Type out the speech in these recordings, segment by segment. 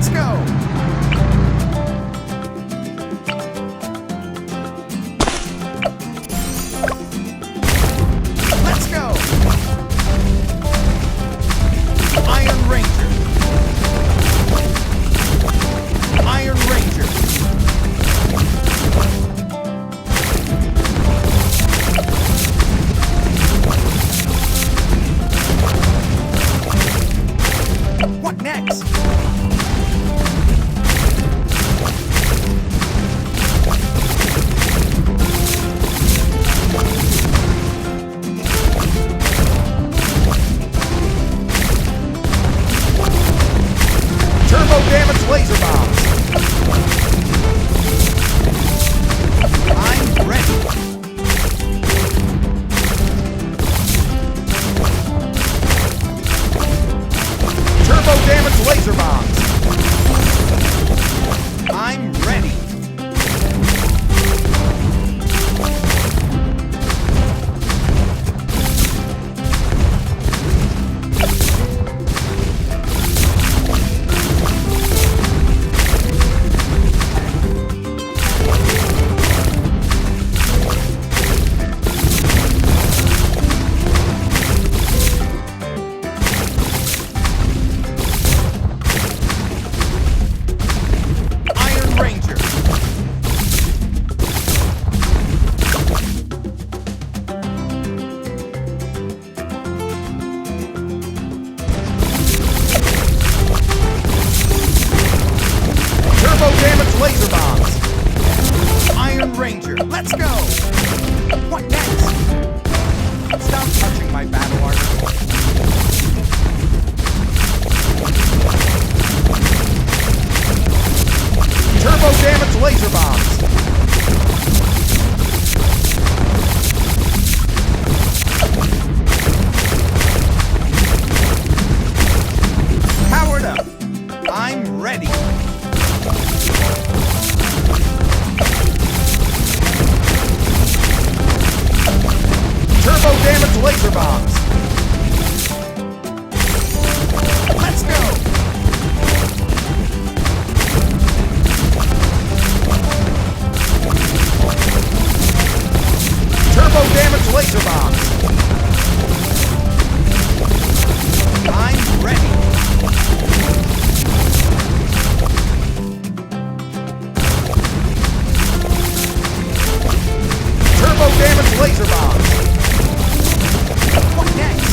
Let's go! Let's go! Iron Ranger! Iron Ranger! What next? Turbo damage laser bombs. I'm ready. Turbo damage laser bombs. I'm ready. Laser bombs. Iron Ranger, let's go! What next? Stop touching my battle armor. Turbo damage laser bombs. Powered up. I'm ready. Turbo damage laser bombs. Let's go. Turbo damage laser bombs. I'm ready. Turbo damage laser bombs. What next?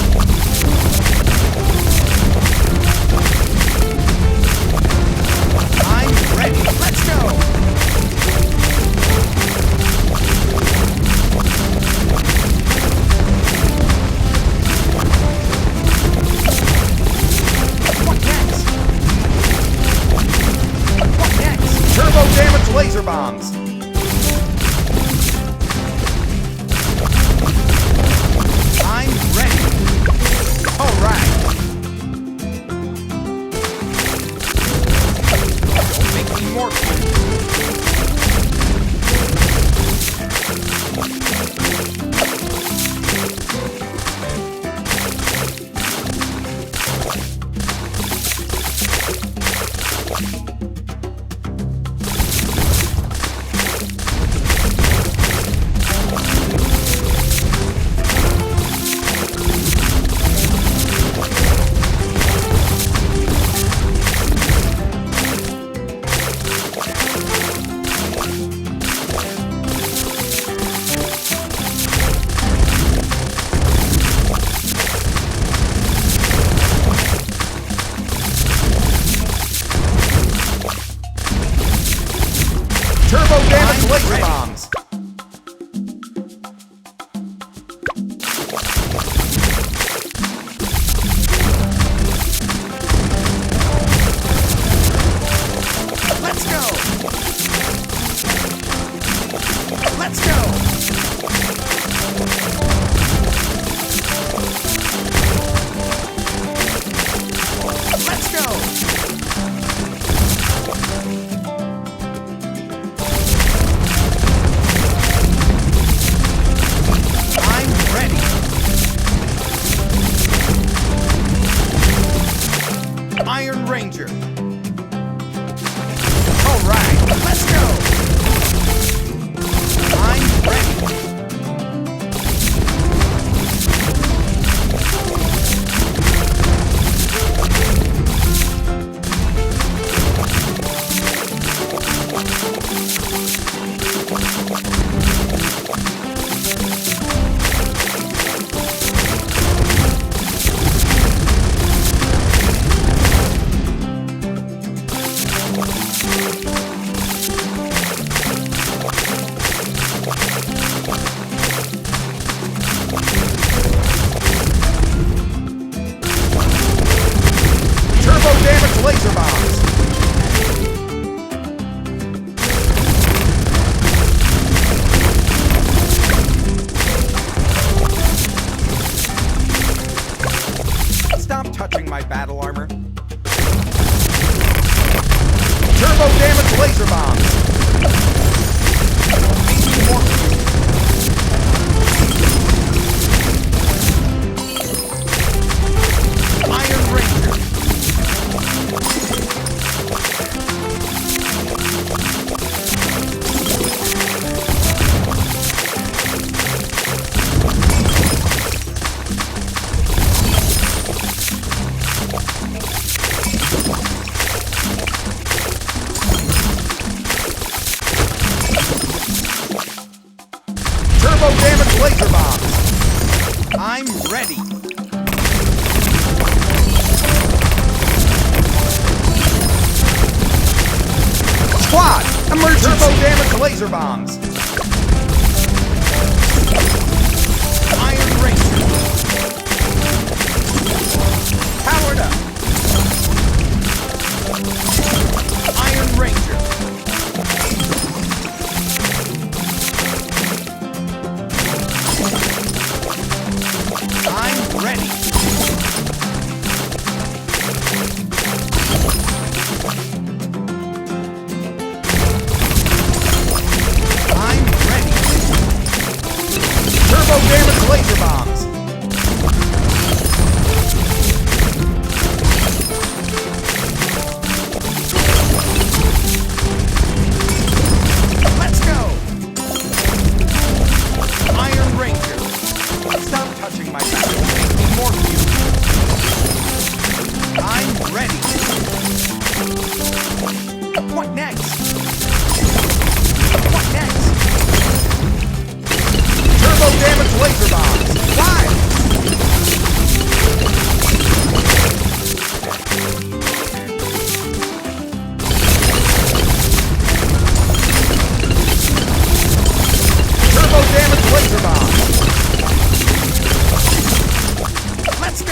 I'm ready. Let's go. What next? What next? Turbo damage laser bombs. I'm ready. All right. Don't make me more cute. Turbo damage laser bombs. Let's go. Let's go. Let's go. Iron Ranger. my battle armor. Turbo damage laser bombs. Making more. Iron Ranger. Turbo damage laser bombs. I'm ready. Squad, emergency. Turbo damage laser bombs. Iron Ranger. Powered up. Iron Ranger. I'm ready. I'm ready. Turbo damage laser bombs. Let's go. Iron Ranger. Stop touching my back. Make me more cute. I'm ready. What next? What next? Turbo damage laser bombs. Why? Turbo damage laser bombs. Let's go!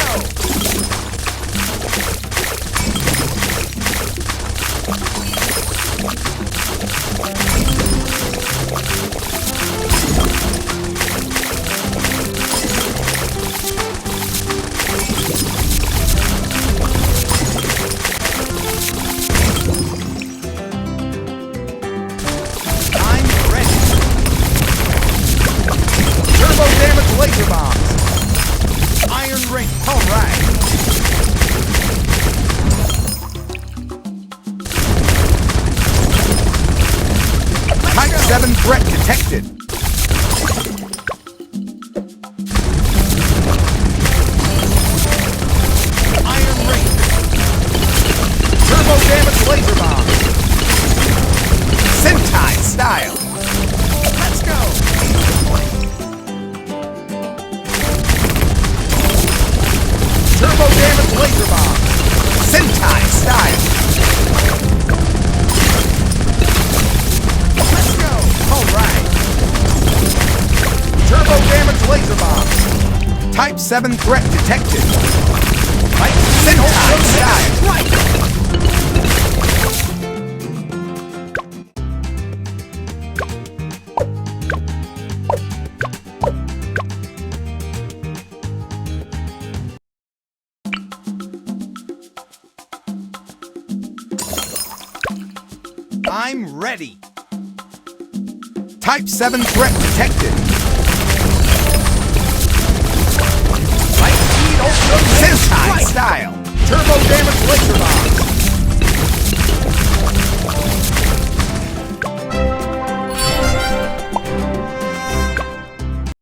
I'm ready. Turbo damage laser bombs. Iron Ring. All right. Type 7 threat detected. Iron Ring. Turbo damage laser bombs. Sentai style. Let's go. Turbo damage laser bomb. Sentai style. Let's go. All right. Turbo damage laser bomb. Type 7 threat detected. Like Sentai style. Right. I'm ready. Type 7 threat detected.